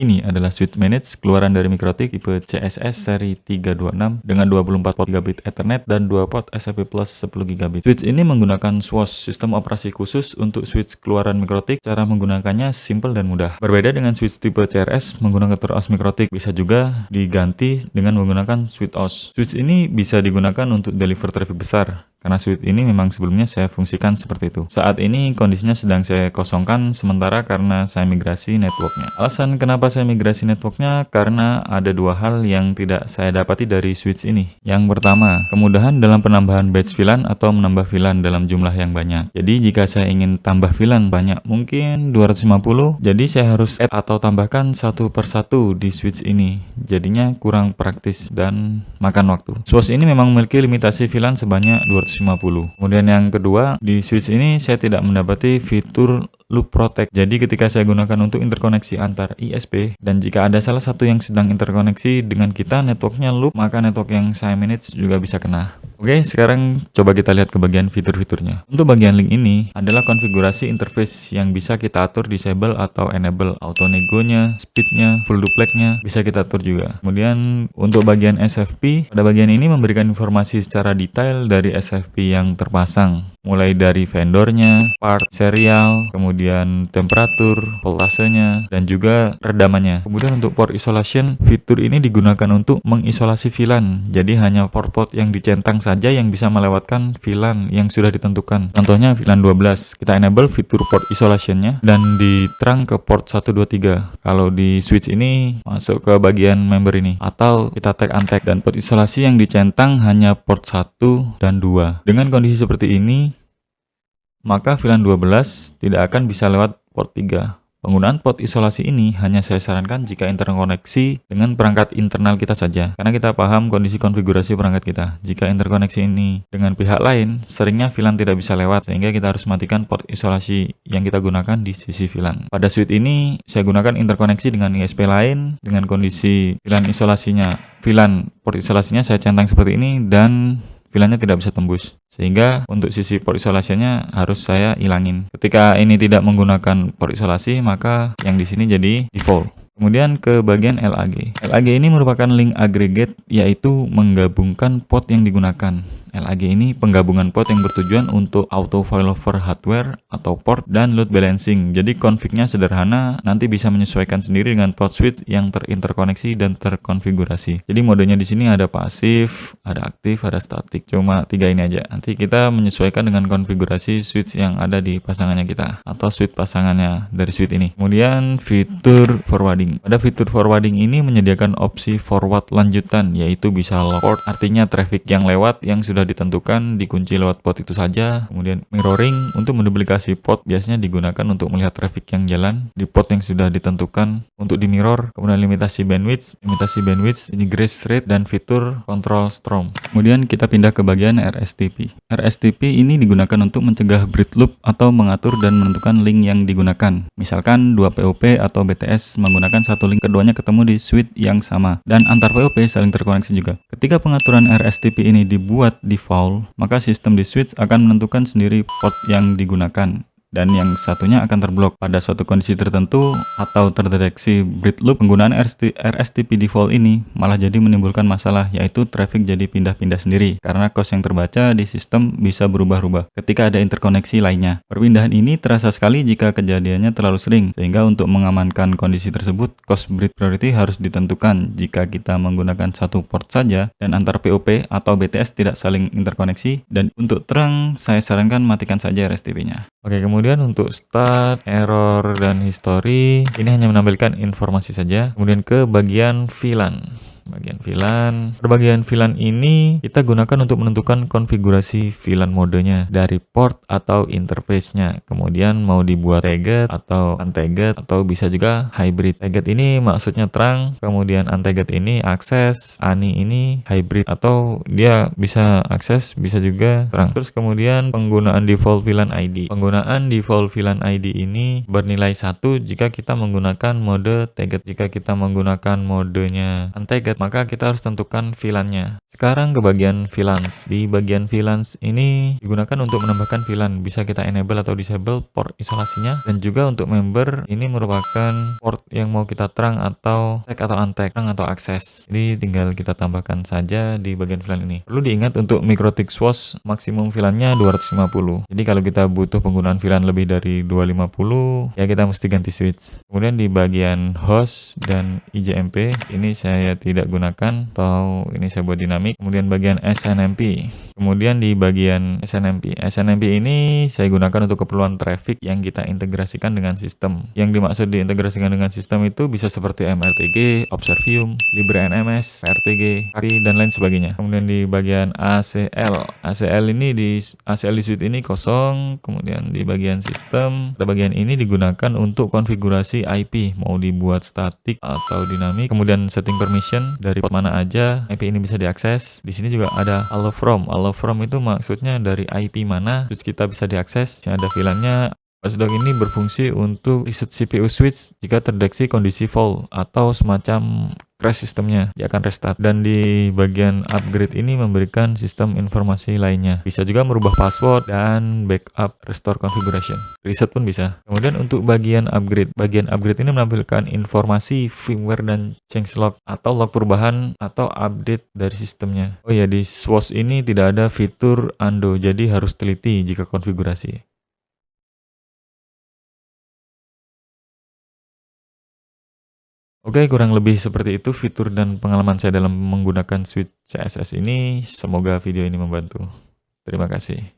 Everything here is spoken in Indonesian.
Ini adalah switch manage keluaran dari MikroTik tipe CSS seri 326 dengan 24 port gigabit Ethernet dan 2 port SFP Plus 10 gigabit. Switch ini menggunakan SWOS, sistem operasi khusus untuk switch keluaran MikroTik. Cara menggunakannya simple dan mudah. Berbeda dengan switch tipe CRS menggunakan TOS MikroTik, bisa juga diganti dengan menggunakan switch OS. Switch ini bisa digunakan untuk deliver traffic besar, karena switch ini memang sebelumnya saya fungsikan seperti itu. Saat ini kondisinya sedang saya kosongkan sementara karena saya migrasi networknya. Alasan kenapa saya migrasi networknya karena ada dua hal yang tidak saya dapati dari switch ini. Yang pertama, kemudahan dalam penambahan batch VLAN atau menambah VLAN dalam jumlah yang banyak. Jadi jika saya ingin tambah VLAN banyak, mungkin 250, jadi saya harus add atau tambahkan satu persatu di switch ini. Jadinya kurang praktis dan makan waktu. SWOS ini memang memiliki limitasi VLAN sebanyak 250. Kemudian yang kedua, di switch ini saya tidak mendapati fitur loop protect. Jadi ketika saya gunakan untuk interkoneksi antar ISP, dan jika ada salah satu yang sedang interkoneksi dengan kita, networknya loop, maka network yang saya manage juga bisa kena. Oke, sekarang coba kita lihat ke bagian fitur-fiturnya. Untuk bagian link ini adalah konfigurasi interface yang bisa kita atur disable atau enable. Auto negonya, speednya, full duplex-nya bisa kita atur juga. Kemudian untuk bagian SFP, pada bagian ini memberikan informasi secara detail dari SFP yang terpasang. Mulai dari vendornya, part, serial, kemudian temperatur, voltasenya, dan juga redamannya. Kemudian untuk port isolation, fitur ini digunakan untuk mengisolasi VLAN. Jadi hanya port-port yang dicentang saja yang bisa melewatkan VLAN yang sudah ditentukan. Contohnya VLAN 12, kita enable fitur port isolationnya dan diterang ke port 123. Kalau di switch ini masuk ke bagian member ini, atau kita tag untag, dan port isolasi yang dicentang hanya port 1 dan 2. Dengan kondisi seperti ini, maka VLAN 12 tidak akan bisa lewat port 3. Penggunaan port isolasi ini hanya saya sarankan jika interkoneksi dengan perangkat internal kita saja, karena kita paham kondisi konfigurasi perangkat kita. Jika interkoneksi ini dengan pihak lain, seringnya VLAN tidak bisa lewat, sehingga kita harus matikan port isolasi yang kita gunakan di sisi VLAN. Pada switch ini, saya gunakan interkoneksi dengan ISP lain, dengan kondisi VLAN port isolasinya saya centang seperti ini, dan VLAN-nya tidak bisa tembus, sehingga untuk sisi port isolasinya harus saya ilangin. Ketika ini tidak menggunakan port isolasi, maka yang di sini jadi default. Kemudian ke bagian LAG. LAG ini merupakan link aggregate, yaitu menggabungkan port yang digunakan. LAG ini penggabungan port yang bertujuan untuk auto failover hardware atau port dan load balancing. Jadi config-nya sederhana, nanti bisa menyesuaikan sendiri dengan port switch yang terinterkoneksi dan terkonfigurasi. Jadi modenya di sini ada pasif, ada aktif, ada statik. Cuma 3 ini aja. Nanti kita menyesuaikan dengan konfigurasi switch yang ada di pasangannya kita, atau switch pasangannya dari switch ini. Kemudian fitur forwarding. Pada fitur forwarding ini menyediakan opsi forward lanjutan, yaitu bisa lock port, artinya traffic yang lewat yang sudah ditentukan dikunci lewat port itu saja. Kemudian mirroring untuk menduplikasi port, biasanya digunakan untuk melihat traffic yang jalan di port yang sudah ditentukan untuk di mirror. Kemudian limitasi bandwidth ini grace rate, dan fitur control strom. Kemudian kita pindah ke bagian RSTP. RSTP ini digunakan untuk mencegah bridge loop atau mengatur dan menentukan link yang digunakan. Misalkan 2 POP atau BTS menggunakan satu link, keduanya ketemu di switch yang sama, dan antar POP saling terkoneksi juga. Ketika pengaturan RSTP ini dibuat default, maka sistem di switch akan menentukan sendiri port yang digunakan, dan yang satunya akan terblok pada suatu kondisi tertentu atau terdeteksi bridge loop. Penggunaan RSTP default ini malah jadi menimbulkan masalah, yaitu traffic jadi pindah-pindah sendiri karena cost yang terbaca di sistem bisa berubah-ubah ketika ada interkoneksi lainnya. Perpindahan ini terasa sekali jika kejadiannya terlalu sering, sehingga untuk mengamankan kondisi tersebut, cost bridge priority harus ditentukan jika kita menggunakan satu port saja dan antar POP atau BTS tidak saling interkoneksi. Dan untuk terang, saya sarankan matikan saja RSTP-nya. Oke, kemudian untuk start, error, dan history, ini hanya menampilkan informasi saja. Kemudian ke bagian VLAN. Bagian VLAN ini kita gunakan untuk menentukan konfigurasi VLAN modenya dari port atau interface-nya. Kemudian mau dibuat tagged atau untagged, atau bisa juga hybrid. Tagged ini maksudnya terang, kemudian untagged ini akses, ANI ini hybrid, atau dia bisa akses, bisa juga terang. Terus kemudian penggunaan default VLAN ID. Penggunaan default VLAN ID ini bernilai 1 jika kita menggunakan mode tagged. Jika kita menggunakan modenya untagged, maka kita harus tentukan VLAN-nya. Sekarang ke bagian VLANs. Di bagian VLANs ini digunakan untuk menambahkan VLAN. Bisa kita enable atau disable port isolasinya. Dan juga untuk member ini merupakan port yang mau kita terang atau tag atau untag, terang atau akses. Jadi tinggal kita tambahkan saja di bagian VLAN ini. Perlu diingat untuk MikroTik SWOS maksimum VLAN-nya 250. Jadi kalau kita butuh penggunaan VLAN lebih dari 250, ya kita mesti ganti switch. Kemudian di bagian host dan IJMP ini saya tidak gunakan, atau ini saya buat dinamik. Kemudian bagian SNMP. Kemudian di bagian SNMP ini saya gunakan untuk keperluan traffic yang kita integrasikan dengan sistem. Yang dimaksud diintegrasikan dengan sistem itu bisa seperti MRTG, Observium, LibreNMS, PRTG, ARI, dan lain sebagainya. Kemudian di bagian ACL ini di suite ini kosong. Kemudian di bagian sistem, bagian ini digunakan untuk konfigurasi IP, mau dibuat statik atau dinamik. Kemudian setting permission dari port mana aja IP ini bisa diakses. Di sini juga ada allow from. Allow from itu maksudnya dari IP mana switch kita bisa diakses. Yang ada VLAN-nya. Watchdog ini berfungsi untuk reset CPU switch jika terdeteksi kondisi fault atau semacam crash sistemnya, dia akan restart. Dan di bagian upgrade ini memberikan sistem informasi lainnya. Bisa juga merubah password dan backup restore configuration. Reset pun bisa. Kemudian untuk bagian upgrade ini menampilkan informasi firmware dan changelog atau log perubahan atau update dari sistemnya. Oh ya, di SWOS ini tidak ada fitur undo, jadi harus teliti jika konfigurasi. Oke, kurang lebih seperti itu fitur dan pengalaman saya dalam menggunakan switch CSS ini. Semoga video ini membantu. Terima kasih.